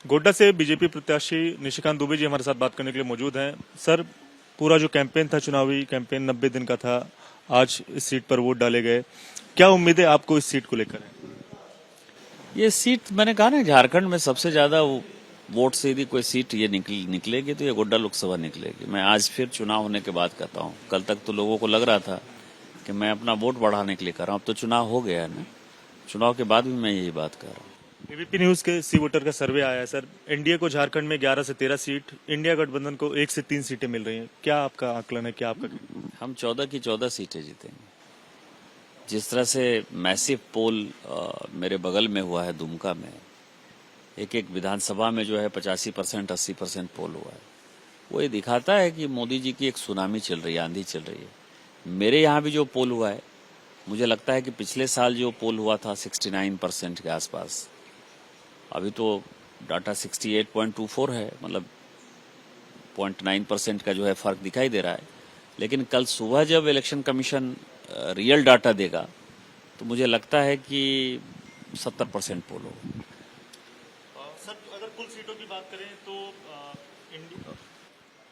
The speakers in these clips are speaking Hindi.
गोड्डा से बीजेपी प्रत्याशी निशिकांत दुबे जी हमारे साथ बात करने के लिए मौजूद हैं। सर, पूरा जो कैंपेन था, चुनावी कैंपेन 90 दिन का था, आज इस सीट पर वोट डाले गए। क्या उम्मीदें आपको इस सीट को लेकर हैं? ये सीट मैंने कहा ना, झारखंड में सबसे ज्यादा वोट से यदि कोई सीट ये निकलेगी तो ये गोड्डा लोकसभा निकलेगी। मैं आज फिर चुनाव होने के बाद कहता हूँ। कल तक तो लोगों को लग रहा था कि मैं अपना वोट बढ़ाने के लिए कर रहा हूँ। अब तो चुनाव हो गया है ना, चुनाव के बाद भी मैं यही बात कर रहा हूँ। एबीपी न्यूज के सी वोटर का सर्वे आया है सर। एनडीए को झारखंड में 11 से 13 सीट, इंडिया गठबंधन को 1 से 3 सीटें मिल रही हैं। क्या आपका आकलन है, क्या आपका? हम 14 की 14 सीटें जीतेंगे। जिस तरह से मैसिव पोल मेरे बगल में हुआ है दुमका में, एक एक विधानसभा में जो है 85% 80% पोल हुआ है, वो ये दिखाता है कि मोदी जी की एक सुनामी चल रही है, आंधी चल रही है। मेरे यहाँ भी जो पोल हुआ है, मुझे लगता है कि पिछले साल जो पोल हुआ था 69% के आसपास, अभी तो डाटा 68.24 है, मतलब 0.9% का जो है फर्क दिखाई दे रहा है। लेकिन कल सुबह जब इलेक्शन कमीशन रियल डाटा देगा तो मुझे लगता है कि 70% पोल होगा। सर, अगर कुल सीटों की बात करें तो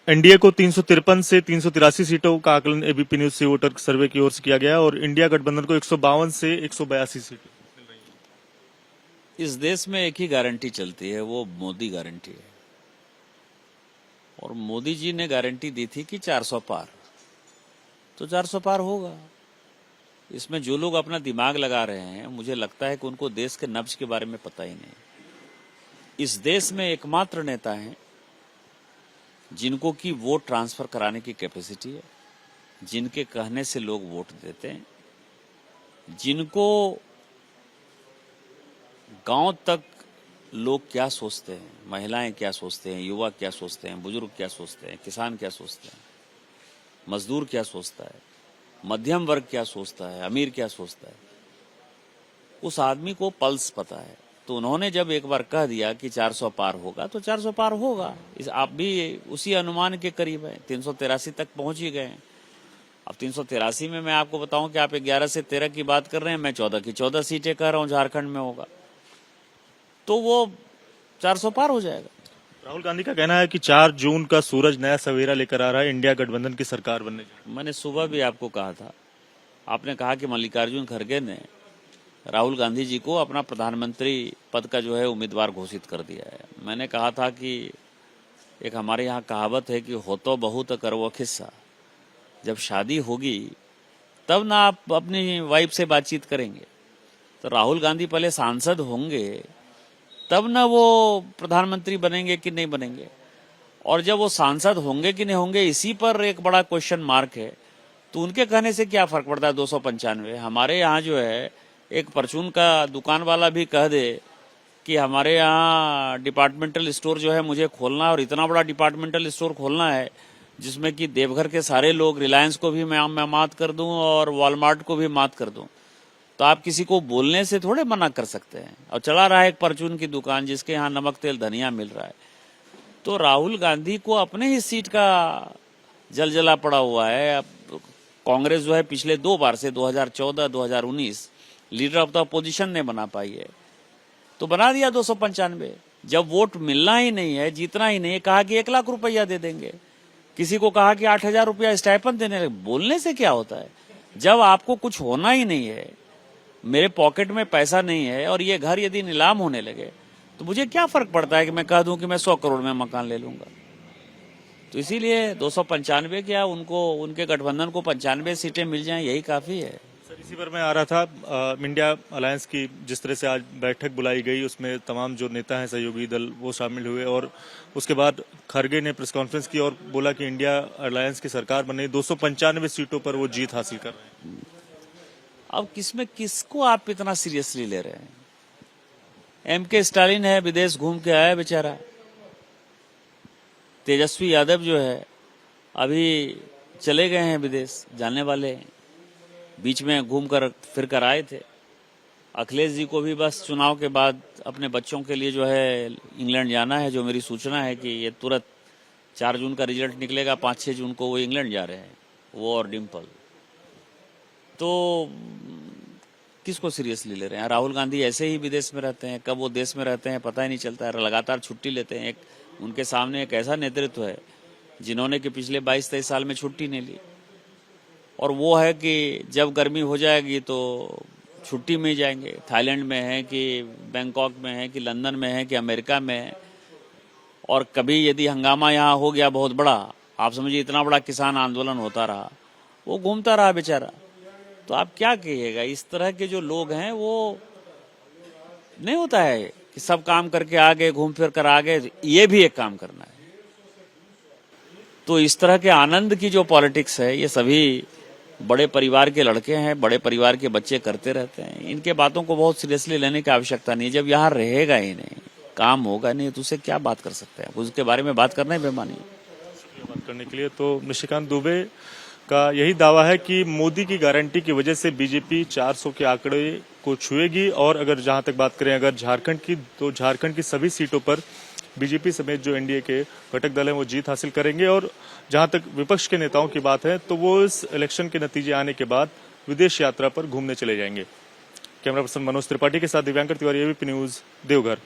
एनडीए को 353 से 383 सीटों का आकलन एबीपी न्यूज सी वोटर सर्वे की ओर से किया गया और इंडिया गठबंधन को 152 से 182 सीटें मिल रही हैं। इस देश में एक ही गारंटी चलती है, वो मोदी गारंटी है। और मोदी जी ने गारंटी दी थी कि 400 पार, तो 400 पार होगा। इसमें जो लोग अपना दिमाग लगा रहे हैं, मुझे लगता है कि उनको देश के नब्ज के बारे में पता ही नहीं। इस देश में एकमात्र नेता हैं जिनको की वोट ट्रांसफर कराने की कैपेसिटी है, जिनके कहने से लोग वोट देते हैं, जिनको गांव तक लोग क्या सोचते हैं, महिलाएं क्या सोचते हैं, युवा क्या सोचते हैं, बुजुर्ग क्या सोचते हैं, किसान क्या सोचते हैं, मजदूर क्या सोचता है, मध्यम वर्ग क्या सोचता है, अमीर क्या सोचता है, उस आदमी को पल्स पता है। तो उन्होंने जब एक बार कह दिया कि 400 पार होगा तो 400 पार होगा। आप भी उसी अनुमान के करीब है, 383 तक पहुंच ही गए हैं। अब 383 में मैं आपको बताऊं कि आप 11 से 13 की बात कर रहे हैं, मैं 14 की 14 सीटें कह रहा हूं झारखंड में होगा, तो वो 400 पार हो जाएगा। राहुल गांधी का कहना है कि 4 जून का सूरज नया सवेरा लेकर आ रहा है, इंडिया गठबंधन की सरकार बनने जा रही है। मैंने सुबह भी आपको कहा था, आपने कहा कि मल्लिकार्जुन खड़गे ने राहुल गांधी जी को अपना प्रधानमंत्री पद का जो है उम्मीदवार घोषित कर दिया है। मैंने कहा था कि एक हमारे यहाँ कहावत है कि हो तो बहुत करवो खिस्सा, जब शादी होगी तब ना आप अपनी वाइफ से बातचीत करेंगे। तो राहुल गांधी पहले सांसद होंगे तब ना वो प्रधानमंत्री बनेंगे कि नहीं बनेंगे, और जब वो सांसद होंगे कि नहीं होंगे, इसी पर एक बड़ा क्वेश्चन मार्क है। तो उनके कहने से क्या फर्क पड़ता है 295। हमारे यहाँ जो है एक परचून का दुकान वाला भी कह दे कि हमारे यहाँ डिपार्टमेंटल स्टोर जो है मुझे खोलना है, और इतना बड़ा डिपार्टमेंटल स्टोर खोलना है जिसमें कि देवघर के सारे लोग, रिलायंस को भी मैं मात कर दूं और वॉलमार्ट को भी मात कर दूं, तो आप किसी को बोलने से थोड़े मना कर सकते हैं। और चला रहा है एक परचून की दुकान जिसके यहाँ नमक तेल धनिया मिल रहा है। तो राहुल गांधी को अपने ही सीट का जलजला पड़ा हुआ है। अब कांग्रेस जो है पिछले 2 बार से 2014 2019 लीडर ऑफ द अपोजिशन ने बना पाई है, तो बना दिया 295। जब वोट मिलना ही नहीं है, जीतना ही नहीं है, कहा कि 1 लाख रुपया दे देंगे, किसी को कहा कि 8,000 रुपया स्टाइपेंड देने लगे। बोलने से क्या होता है? जब आपको कुछ होना ही नहीं है, मेरे पॉकेट में पैसा नहीं है, और ये घर यदि नीलाम होने लगे तो मुझे क्या फर्क पड़ता है कि मैं कह दूं कि मैं 100 करोड़ में मकान ले लूंगा। तो इसीलिए 295 क्या, उनको उनके गठबंधन को 95 सीटें मिल जाएं, यही काफी है। सर, इसी पर मैं आ रहा था, इंडिया अलायंस की जिस तरह से आज बैठक बुलाई गई, उसमें तमाम जो नेता हैं, सहयोगी दल, वो शामिल हुए और उसके बाद खड़गे ने प्रेस कॉन्फ्रेंस की और बोला कि इंडिया अलायंस की सरकार बने, 295 सीटों पर वो जीत हासिल कर रहे हैं। अब किसको आप इतना सीरियसली ले रहे हैं? एमके स्टालिन है, विदेश घूम के आया बेचारा। तेजस्वी यादव जो है अभी चले गए हैं विदेश, जाने वाले हैं, बीच में घूम कर फिर कर आए थे। अखिलेश जी को भी बस चुनाव के बाद अपने बच्चों के लिए जो है इंग्लैंड जाना है। जो मेरी सूचना है कि ये तुरंत 4 जून का रिजल्ट निकलेगा, 5-6 जून को वो इंग्लैंड जा रहे हैं, वो और डिम्पल। तो किसको सीरियसली ले रहे हैं? राहुल गांधी ऐसे ही विदेश में रहते हैं, कब वो देश में रहते हैं पता ही नहीं चलता है, लगातार छुट्टी लेते हैं। उनके सामने एक ऐसा नेतृत्व है जिन्होंने कि पिछले 22-23 साल में छुट्टी नहीं ली, और वो है कि जब गर्मी हो जाएगी तो छुट्टी में जाएंगे। थाईलैंड में है कि बैंकॉक में है कि लंदन में है कि अमेरिका में है, और कभी यदि हंगामा यहाँ हो गया बहुत बड़ा, आप समझिए इतना बड़ा किसान आंदोलन होता रहा, वो घूमता रहा बेचारा। तो आप क्या कहिएगा? इस तरह के जो लोग हैं वो नहीं होता है कि सब काम करके आ गए, घूम फिर कर आ गए, ये भी एक काम करना है। तो इस तरह के आनंद की जो पॉलिटिक्स है, ये सभी बड़े परिवार के लड़के हैं, बड़े परिवार के बच्चे करते रहते हैं। इनके बातों को बहुत सीरियसली लेने की आवश्यकता नहीं है। जब यहाँ रहेगा ही नहीं, काम होगा नहीं, तो उससे क्या बात कर सकते हैं? उसके बारे में बात करना ही बेमानी है। बात करने के लिए तो निशिकांत दुबे का यही दावा है कि मोदी की गारंटी की वजह से बीजेपी 400 के आंकड़े को छुएगी, और अगर जहां तक बात करें अगर झारखंड की, तो झारखंड की सभी सीटों पर बीजेपी समेत जो एनडीए के घटक दल हैं वो जीत हासिल करेंगे। और जहां तक विपक्ष के नेताओं की बात है तो वो इस इलेक्शन के नतीजे आने के बाद विदेश यात्रा पर घूमने चले जाएंगे। कैमरा पर्सन मनोज त्रिपाठी के साथ दिव्यांकर तिवारी, एबीपी न्यूज, देवघर।